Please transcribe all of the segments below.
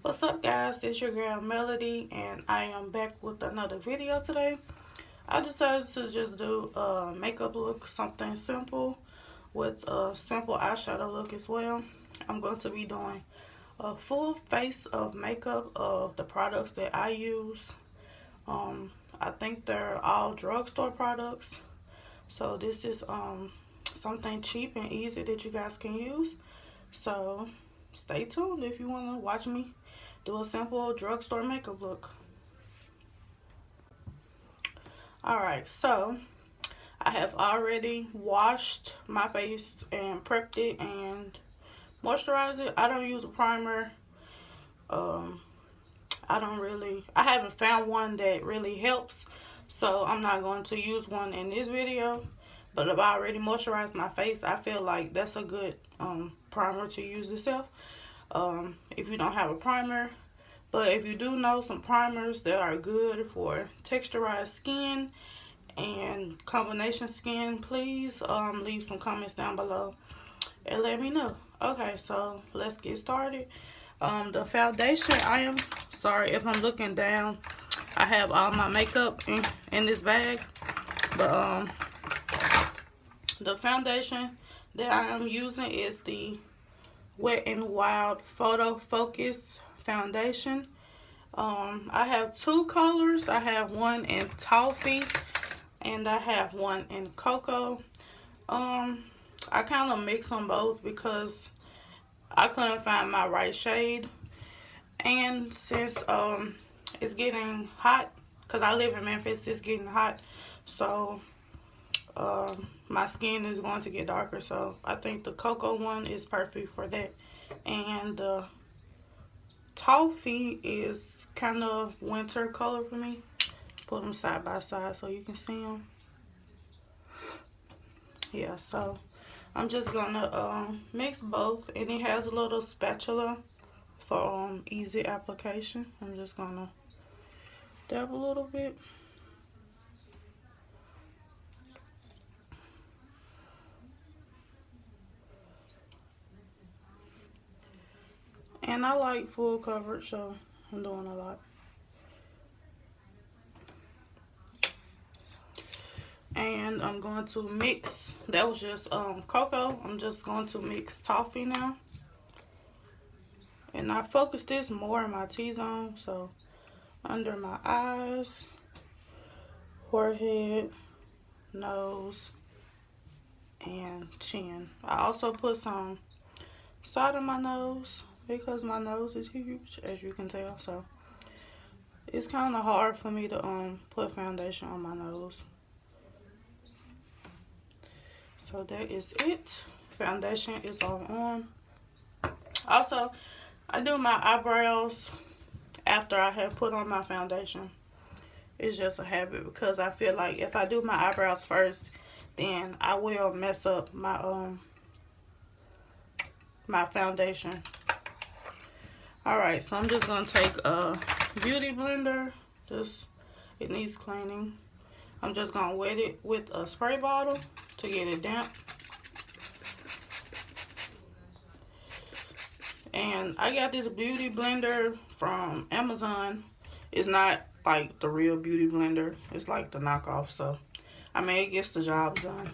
What's up, guys? It's your girl Melody, and I am back with another video today. I decided to just do a makeup look, something simple with a simple eyeshadow look as well. I'm going to be doing a full face of makeup of the products that I use. I think they're all drugstore products, so this is something cheap and easy that you guys can use. So stay tuned if you want to watch me do a simple drugstore makeup look. Alright, so I have already washed my face and prepped it and moisturized it. I don't use a primer. I haven't found one that really helps, so I'm not going to use one in this video. But if I already moisturized my face, I feel like that's a good primer to use itself. If you don't have a primer, but if you do know some primers that are good for texturized skin and combination skin, please leave some comments down below and let me know. Okay, so let's get started. The foundation, I am sorry if I'm looking down. I have all my makeup in this bag, but the foundation that I am using is the Wet n Wild Photo Focus foundation. I have two colors. I have one in toffee and I have one in cocoa. I kind of mix them both because I couldn't find my right shade, and since it's getting hot, because I live in Memphis, it's getting hot, so my skin is going to get darker, so I think the cocoa one is perfect for that. And the toffee is kind of winter color for me. Put them side by side so you can see them. Yeah, so I'm just gonna mix both, and it has a little spatula for easy application. I'm just gonna dab a little bit. And I like full coverage, so I'm doing a lot. And I'm going to mix, that was just cocoa. I'm just going to mix toffee now. And I focus this more in my T-zone, so under my eyes, forehead, nose, and chin. I also put some side of my nose because my nose is huge, as you can tell, so it's kind of hard for me to put foundation on my nose. So that is it. Foundation is all on. Also, I do my eyebrows after I have put on my foundation. It's just a habit because I feel like if I do my eyebrows first, then I will mess up my my foundation. Alright, so I'm just gonna take a beauty blender. It needs cleaning. I'm just gonna wet it with a spray bottle to get it damp. And I got this beauty blender from Amazon. It's not like the real beauty blender. It's like the knockoff. So, I mean, it gets the job done.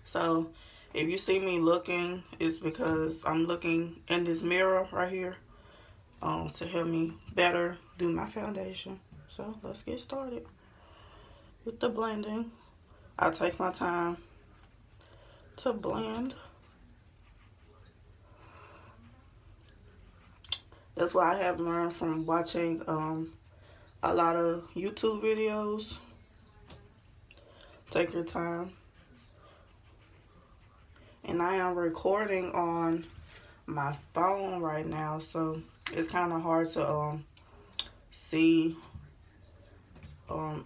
So, if you see me looking, it's because I'm looking in this mirror right here to help me better do my foundation. So, let's get started with the blending. I take my time to blend. That's what I have learned from watching a lot of YouTube videos. Take your time. And I am recording on my phone right now, so it's kind of hard to see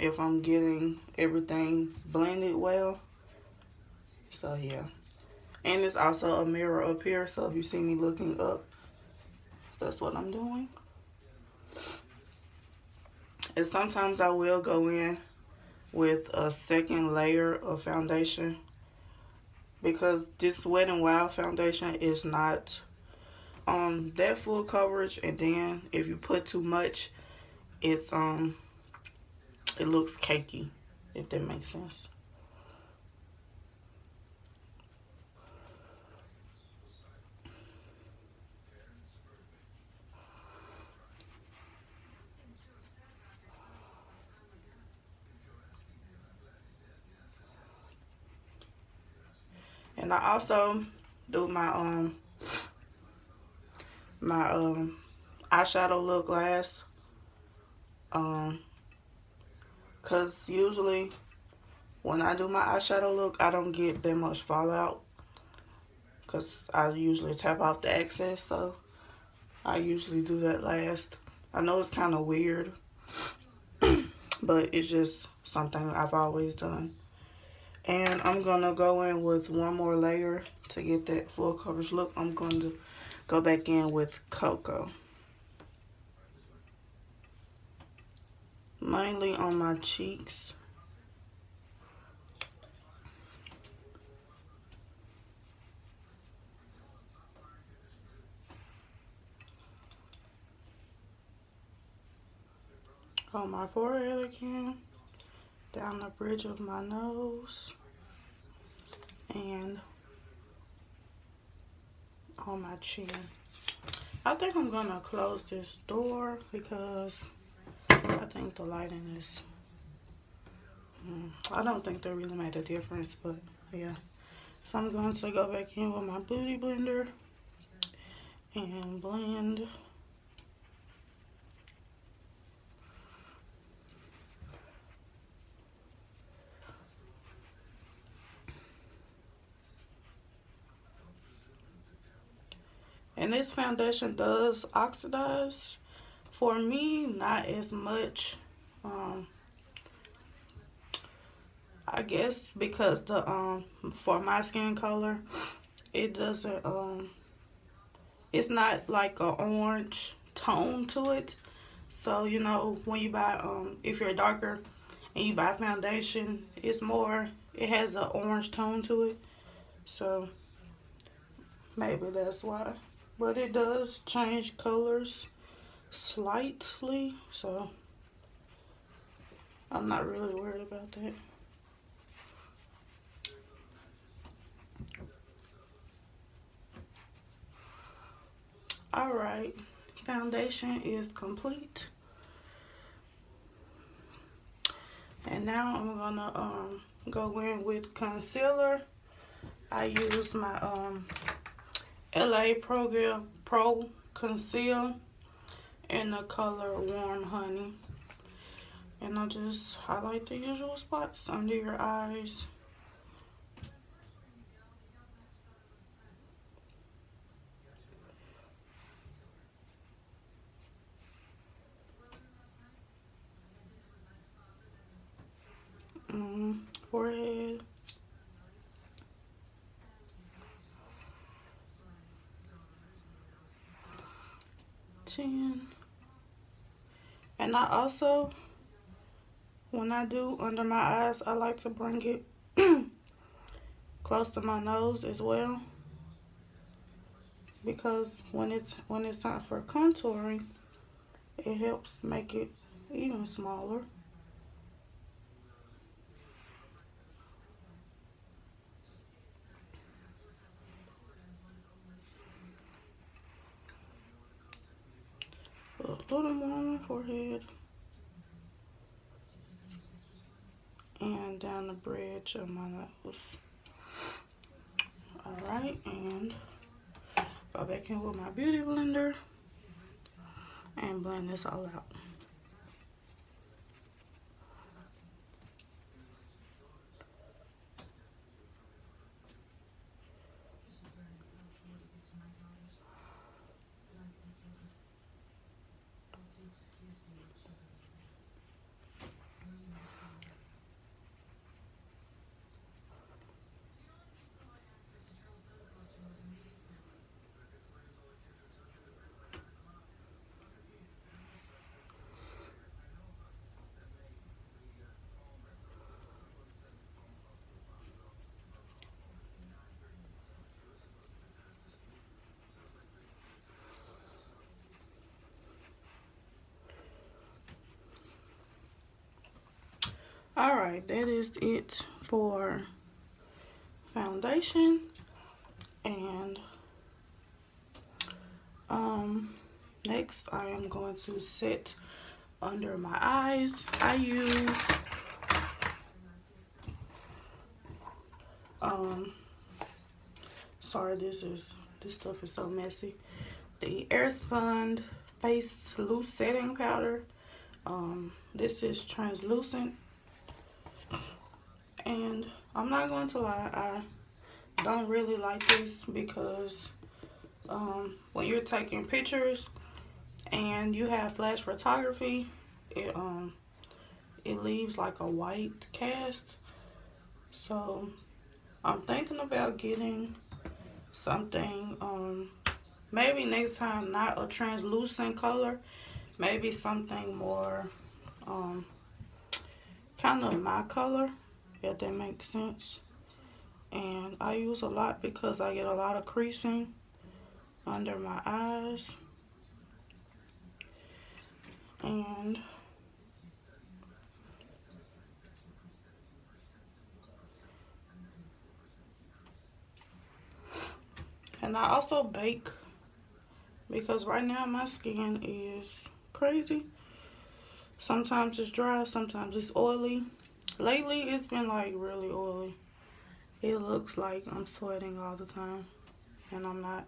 if I'm getting everything blended well. So yeah, and there's also a mirror up here, so if you see me looking up, that's what I'm doing. And sometimes I will go in with a second layer of foundation because this Wet n Wild foundation is not that full coverage, and then if you put too much, it's it looks cakey, if that makes sense. And I also do my eyeshadow look last. Um, Cause usually when I do my eyeshadow look, I don't get that much fallout. Cause I usually tap off the excess, so I usually do that last. I know it's kind of weird, but it's just something I've always done. And I'm gonna go in with one more layer to get that full coverage look. I'm going to go back in with cocoa. Mainly on my cheeks. On my forehead again. Down the bridge of my nose. And on my chin. I think I'm gonna close this door because I think the lighting is I don't think that really made a difference, but yeah. So I'm going to go back in with my Beauty Blender and blend. And this foundation does oxidize. For me, not as much. I guess because the for my skin color, it doesn't it's not like a orange tone to it. So you know when you buy if you're darker and you buy foundation, it has an orange tone to it. So maybe that's why. But it does change colors slightly, so I'm not really worried about that. Alright, foundation is complete. And now I'm gonna go in with concealer. I use my LA Pro Conceal in the color Warm Honey. And I just highlight the usual spots under your eyes. Forehead. Chin. And I also, when I do under my eyes, I like to bring it close to my nose as well. Because when it's time for contouring, it helps make it even smaller. A little more on my forehead. And down the bridge of my nose. Alright, and go back in with my Beauty Blender and blend this all out. Alright, that is it for foundation. And next I am going to set under my eyes. I use sorry, this stuff is so messy. The Airspun face loose setting powder. This is translucent, and I'm not going to lie, I don't really like this because when you're taking pictures and you have flash photography, it leaves like a white cast. So I'm thinking about getting something, maybe next time not a translucent color, maybe something more kind of my color, if that makes sense. And I use a lot because I get a lot of creasing under my eyes. And I also bake because right now my skin is crazy. Sometimes it's dry, sometimes it's oily. Lately it's been like really oily. It looks like I'm sweating all the time, and I'm not.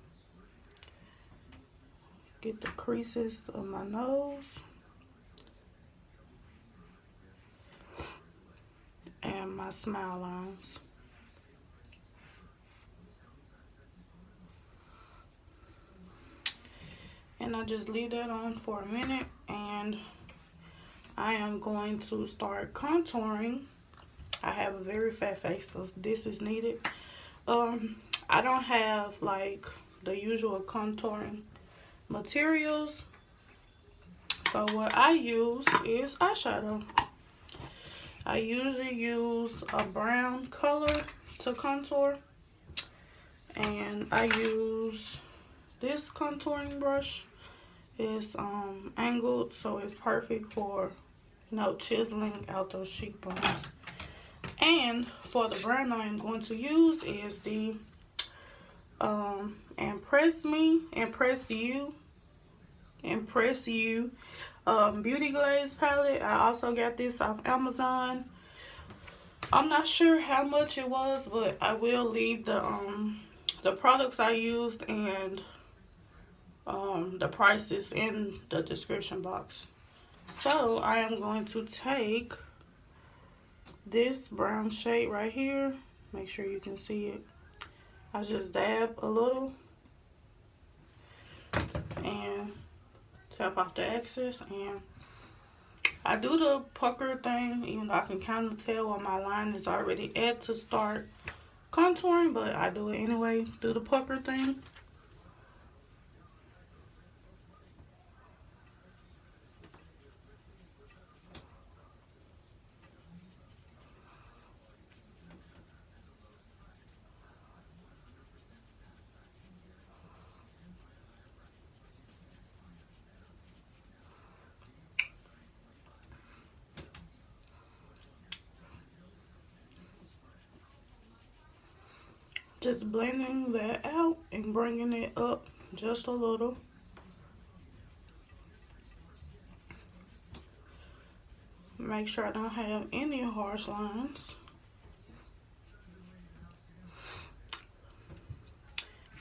Get the creases of my nose and my smile lines. And I just leave that on for a minute, and I am going to start contouring. I have a very fat face, so this is needed. I don't have like the usual contouring materials, so what I use is eyeshadow. I usually use a brown color to contour, and I use this contouring brush. It's angled, so it's perfect for, you know, chiseling out those cheekbones. And for the brand I am going to use is the Impress You Beauty Glaze palette. I also got this off Amazon. I'm not sure how much it was, but I will leave the products I used and the prices in the description box. So I am going to take this brown shade right here. Make sure you can see it. I just dab a little and tap off the excess, and I do the pucker thing, even though I can kind of tell when my line is already at to start contouring, but I do it anyway, do the pucker thing. Just blending that out and bringing it up just a little. Make sure I don't have any harsh lines.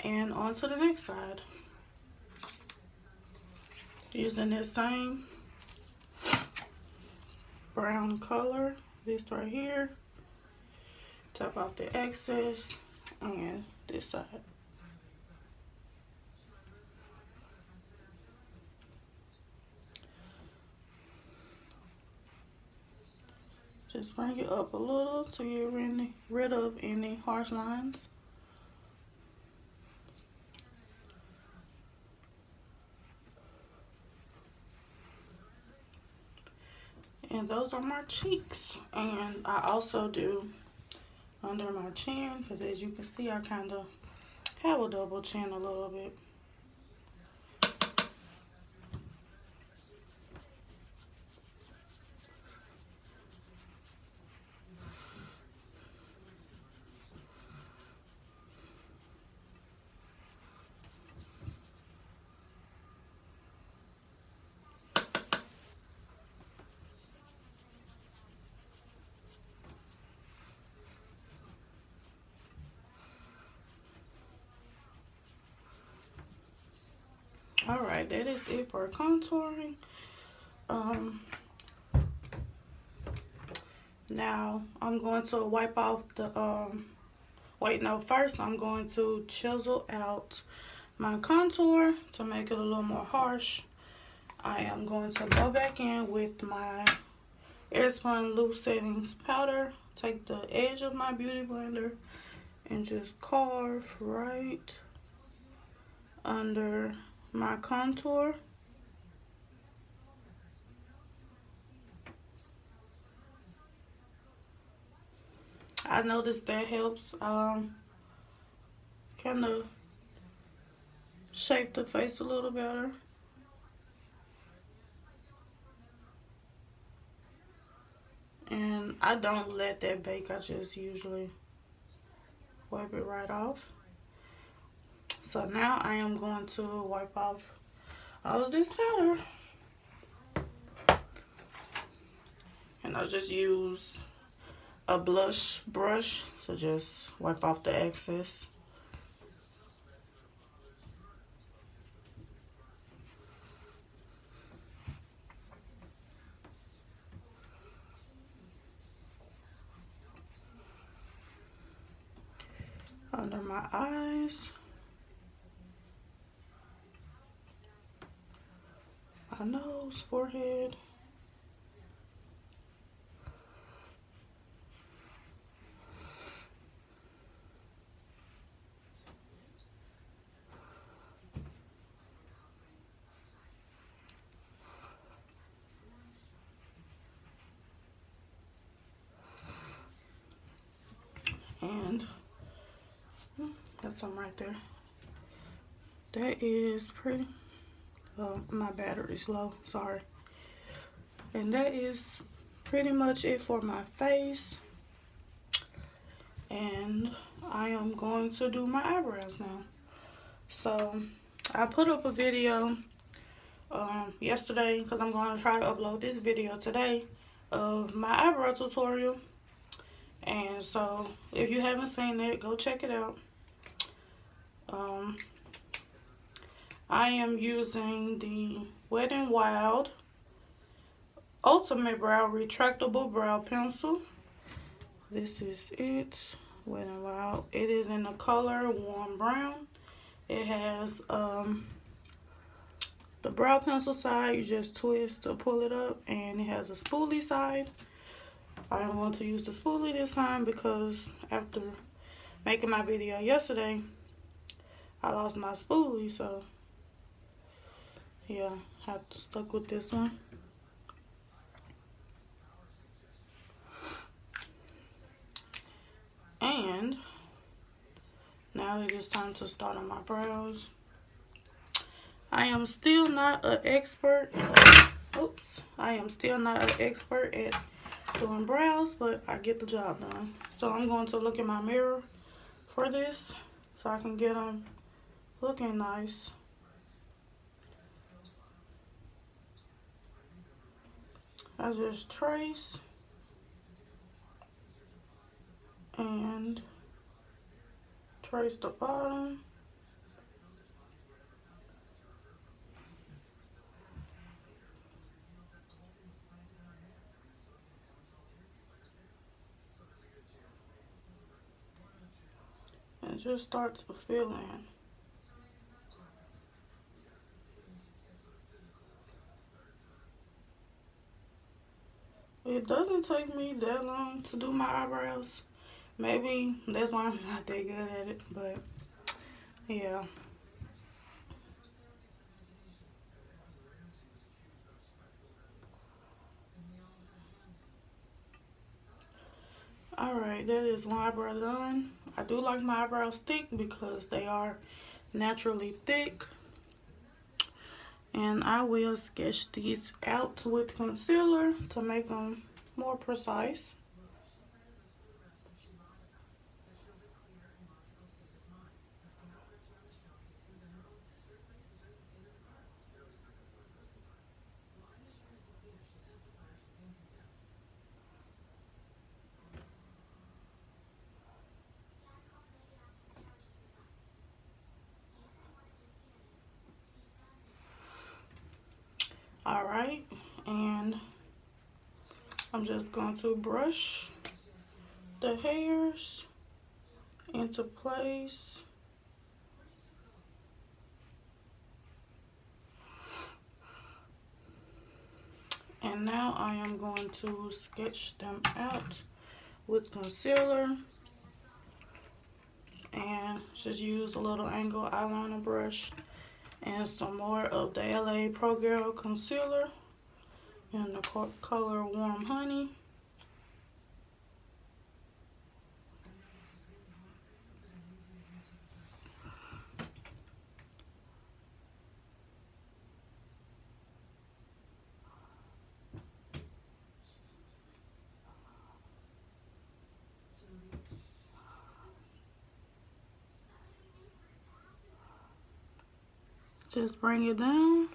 And on to the next side. Using this same brown color, this right here. Tap off the excess and this side. Just bring it up a little to get rid of any harsh lines. And those are my cheeks. And I also do under my chin, because as you can see, I kind of have a double chin a little bit. Alright, that is it for contouring. Now I'm going to wipe off the wait, no, first I'm going to chisel out my contour to make it a little more harsh. I am going to go back in with my Airspun loose settings powder. Take the edge of my beauty blender and just carve right under my contour. I noticed that helps kind of shape the face a little better. And I don't let that bake. I just usually wipe it right off. So now I am going to wipe off all of this powder. And I'll just use a blush brush to just wipe off the excess. Under my eyes, my nose, forehead. And that's some right there. That is pretty. My battery's low, sorry. And that is pretty much it for my face. And I am going to do my eyebrows now. So I put up a video yesterday because I'm going to try to upload this video today of my eyebrow tutorial. And so if you haven't seen it, go check it out. I am using the Wet n Wild Ultimate Brow Retractable Brow Pencil. This is it, Wet n Wild. It is in the color Warm Brown. It has the brow pencil side, you just twist to pull it up, and it has a spoolie side. I am going to use the spoolie this time because after making my video yesterday, I lost my spoolie, so yeah, I have to stuck with this one. And now it is time to start on my brows. I am still not an expert. Oops. I am still not an expert at doing brows, but I get the job done. So I'm going to look in my mirror for this so I can get them looking nice. I just trace and trace the bottom. And just start to fill in. It doesn't take me that long to do my eyebrows. Maybe that's why I'm not that good at it, but yeah. Alright, that is one eyebrow done. I do like my eyebrows thick because they are naturally thick. And I will sketch these out with concealer to make them more precise. Alright, and I'm just going to brush the hairs into place. And now I am going to sketch them out with concealer. And just use a little angle eyeliner brush and some more of the LA Pro Girl concealer in the color Warm Honey. Just bring it down.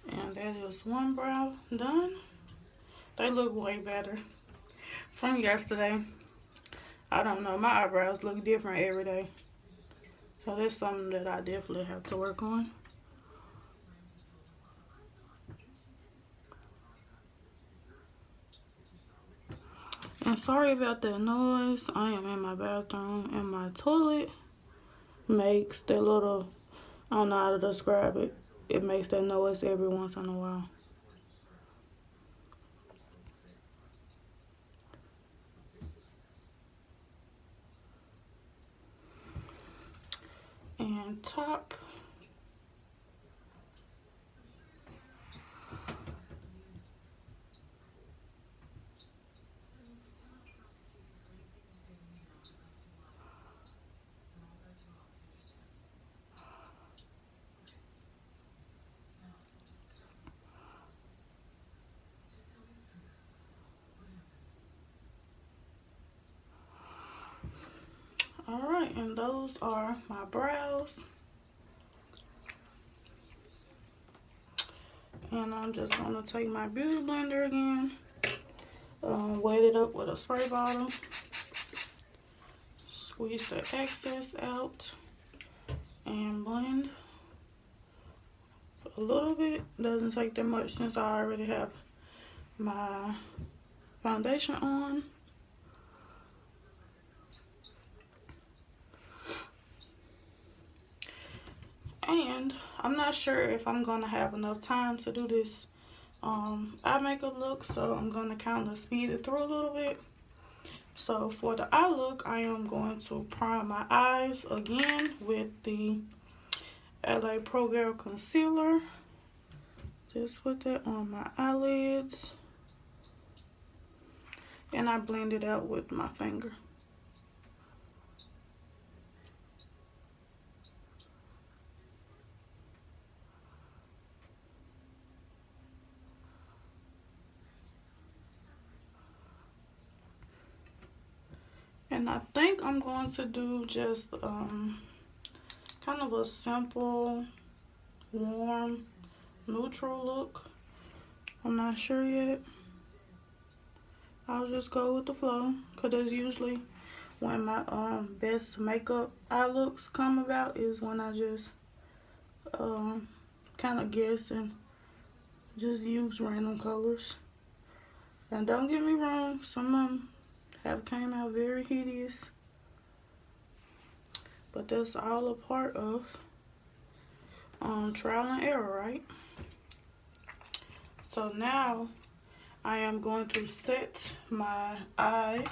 And that is one brow done. They look way better from yesterday. I don't know, my eyebrows look different every day. So that's something that I definitely have to work on. And sorry about that noise. I am in my bathroom and my toilet makes that little, I don't know how to describe it. It makes that noise every once in a while. And top. Alright, and those are my brows. And I'm just going to take my beauty blender again, wet it up with a spray bottle, squeeze the excess out, and blend a little bit. Doesn't take that much since I already have my foundation on. And I'm not sure if I'm gonna have enough time to do this eye makeup look, so I'm gonna kind of speed it through a little bit. So for the eye look, I am going to prime my eyes again with the LA Pro Girl concealer. Just put that on my eyelids, and I blend it out with my finger. And I think I'm going to do just kind of a simple, warm, neutral look. I'm not sure yet. I'll just go with the flow, because that's usually when my best makeup eye looks come about, is when I just kind of guess and just use random colors. And don't get me wrong, some of them have came out very hideous, but that's all a part of trial and error, right? So now I am going to set my eyes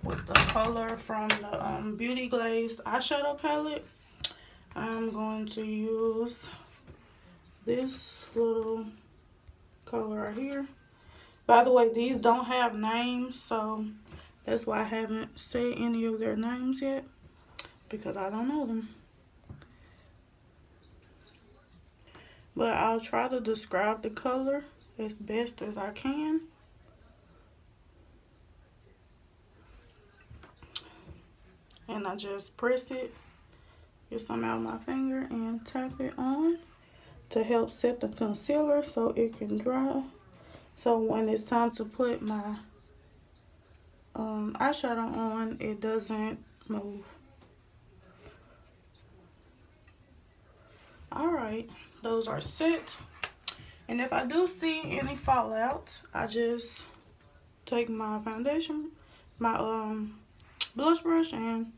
with the color from the Beauty Glaze eyeshadow palette. I'm going to use this little color right here. By the way, these don't have names, so that's why I haven't said any of their names yet, because I don't know them. but I'll try to describe the color as best as I can. And I just press it, get some out of my finger, and tap it on to help set the concealer so it can dry. So when it's time to put my eyeshadow on, it doesn't move. Alright, those are set. And if I do see any fallout, I just take my foundation, my blush brush, and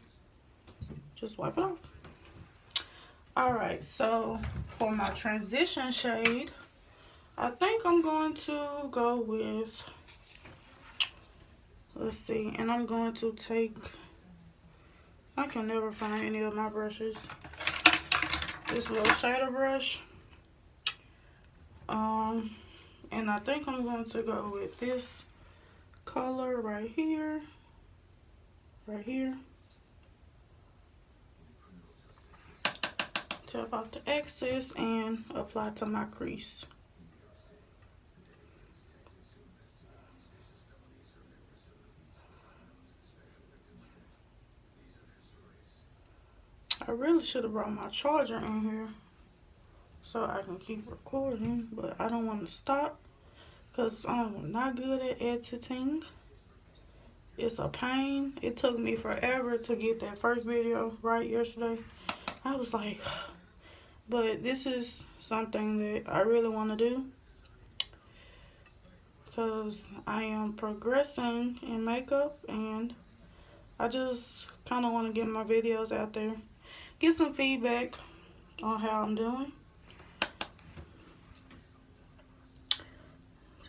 just wipe it off. Alright, so for my transition shade, I think I'm going to go with, let's see, and I'm going to take, I can never find any of my brushes, this little shader brush. And I think I'm going to go with this color right here, tap off the excess and apply to my crease. I really should have brought my charger in here so I can keep recording, but I don't want to stop because I'm not good at editing. It's a pain. It took me forever to get that first video right yesterday. I was like, but this is something that I really want to do because I am progressing in makeup, and I just kind of want to get my videos out there, get some feedback on how I'm doing.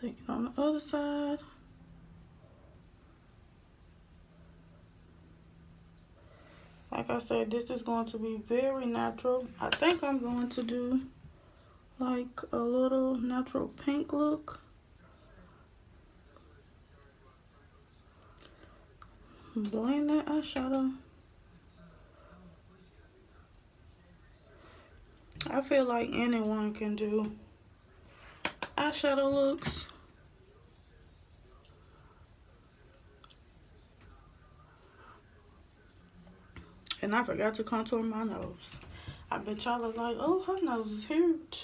Take it on the other side. Like I said, this is going to be very natural. I think I'm going to do like a little natural pink look. Blend that eyeshadow. I feel like anyone can do eyeshadow looks. And I forgot to contour my nose. I bet y'all are like, oh, her nose is huge.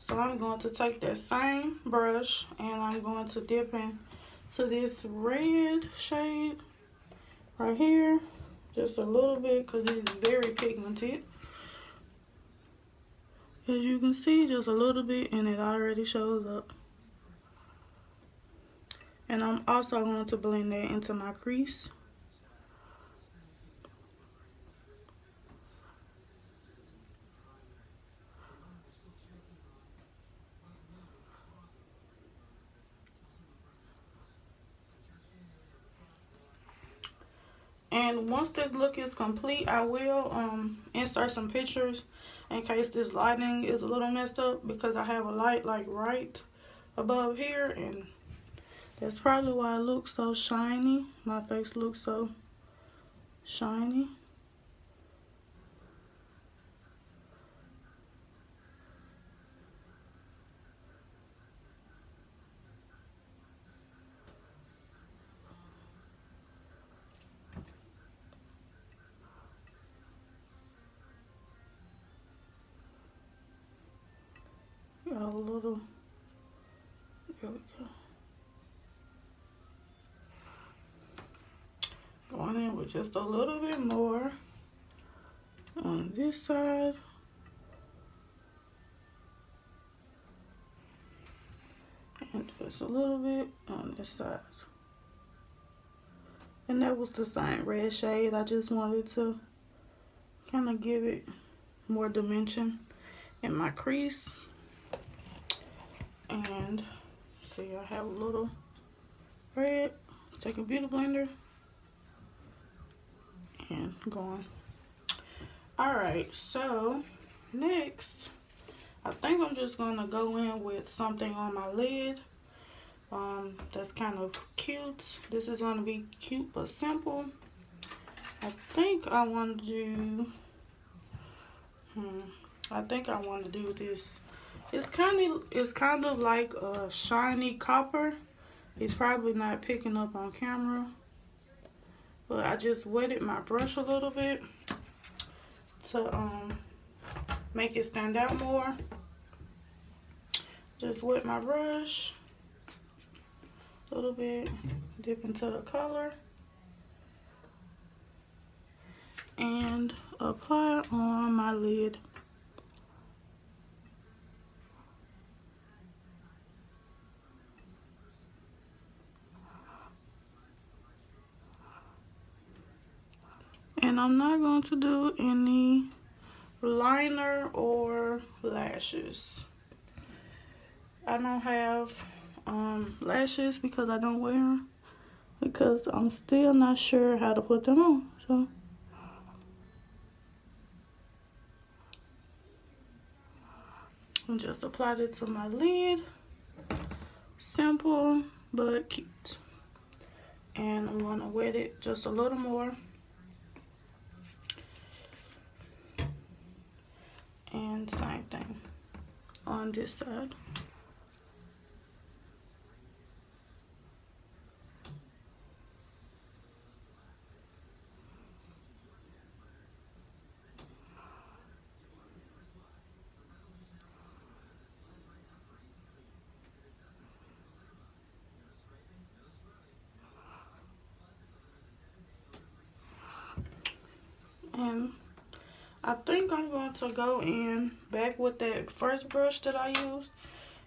So I'm going to take that same brush and I'm going to dip into this red shade right here. Just a little bit because it's very pigmented. As you can see, just a little bit and it already shows up. And I'm also going to blend that into my crease. And once this look is complete, I will insert some pictures in case this lighting is a little messed up, because I have a light like right above here, and that's probably why it looks so shiny. My face looks so shiny. Got a little, there we go. Going in with just a little bit more on this side. And just a little bit on this side. And that was the same red shade. I just wanted to kind of give it more dimension in my crease. And see, I have a little red. Take a beauty blender and going. Alright, so next, I think I'm just gonna go in with something on my lid. That's kind of cute. This is gonna be cute but simple. I think I want to do I think I want to do this It's kind of like a shiny copper. It's probably not picking up on camera, but I just wetted my brush a little bit to make it stand out more. Just wet my brush a little bit, dip into the color, and apply on my lid. And I'm not going to do any liner or lashes. I don't have lashes because I don't wear them, because I'm still not sure how to put them on. So I just applied it to my lid. Simple but cute. And I'm going to wet it just a little more. And same thing on this side. And I think I'm going to go in back with that first brush that I used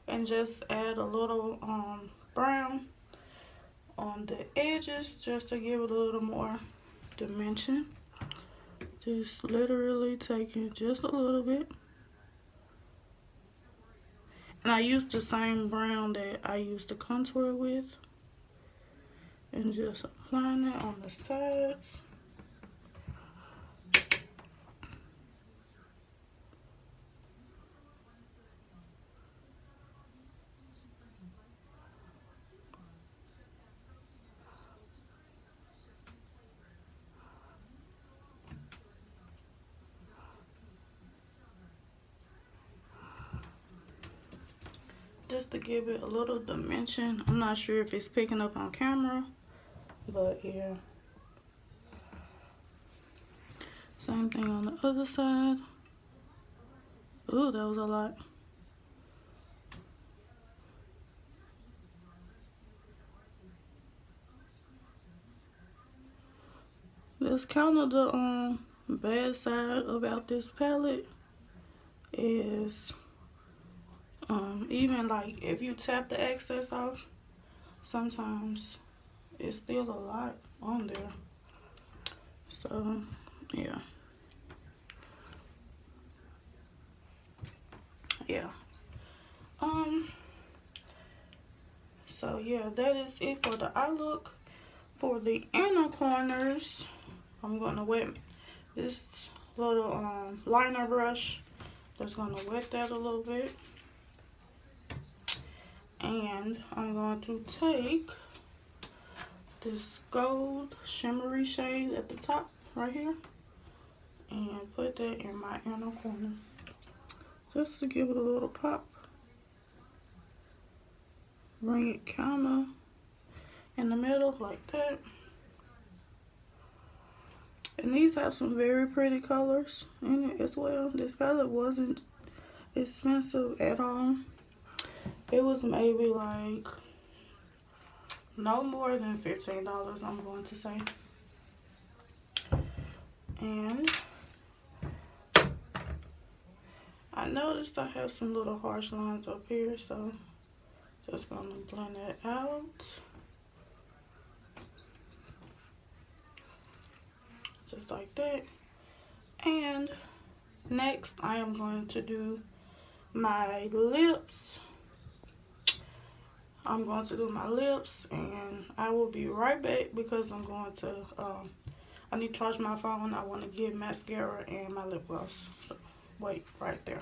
and just add a little brown on the edges just to give it a little more dimension. Just literally taking just a little bit. And I used the same brown that I used to contour with. And just applying it on the sides. Just to give it a little dimension. I'm not sure if it's picking up on camera, but yeah. Same thing on the other side. Ooh, that was a lot. That's kind of the bad side about this palette is even like if you tap the excess off, sometimes it's still a lot on there. So yeah. So yeah, that is it for the eye look. For the inner corners, I'm gonna wet this little liner brush. Just gonna wet that a little bit. And I'm going to take this gold shimmery shade at the top right here and put that in my inner corner just to give it a little pop. Bring it kind of in the middle like that. And these have some very pretty colors in it as well. This palette wasn't expensive at all. It was maybe like no more than $15, I'm going to say. And I noticed I have some little harsh lines up here, so just gonna blend that out. Just like that. And next I am going to do my lips. I'm going to do my lips, and I will be right back because I'm going to I need to charge my phone. I want to get mascara and my lip gloss. So wait right there.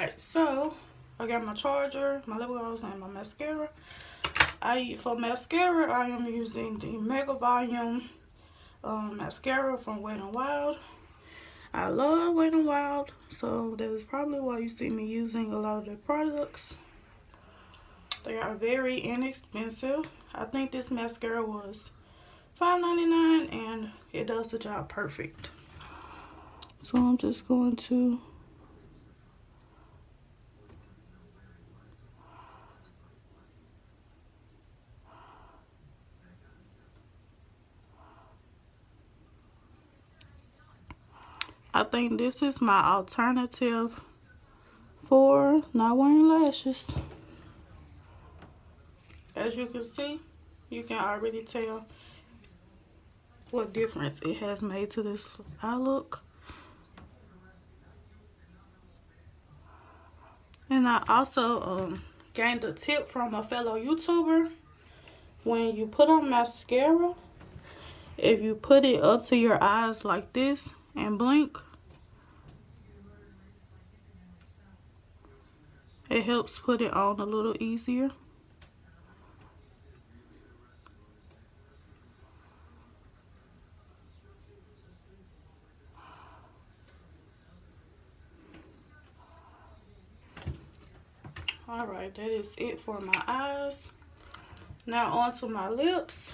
Alright, so I got my charger, my lip gloss, and my mascara. For mascara, I am using the Mega Volume mascara from Wet n Wild. I love Wet n Wild, so that is probably why you see me using a lot of their products. They are very inexpensive. I think this mascara was $5.99 and it does the job perfect. So I'm just going to I think this is my alternative for not wearing lashes. As you can see, you can already tell what difference it has made to this eye look. And I also gained a tip from a fellow YouTuber. When you put on mascara, if you put it up to your eyes like this and blink, it helps put it on a little easier. Alright, that is it for my eyes. Now onto my lips.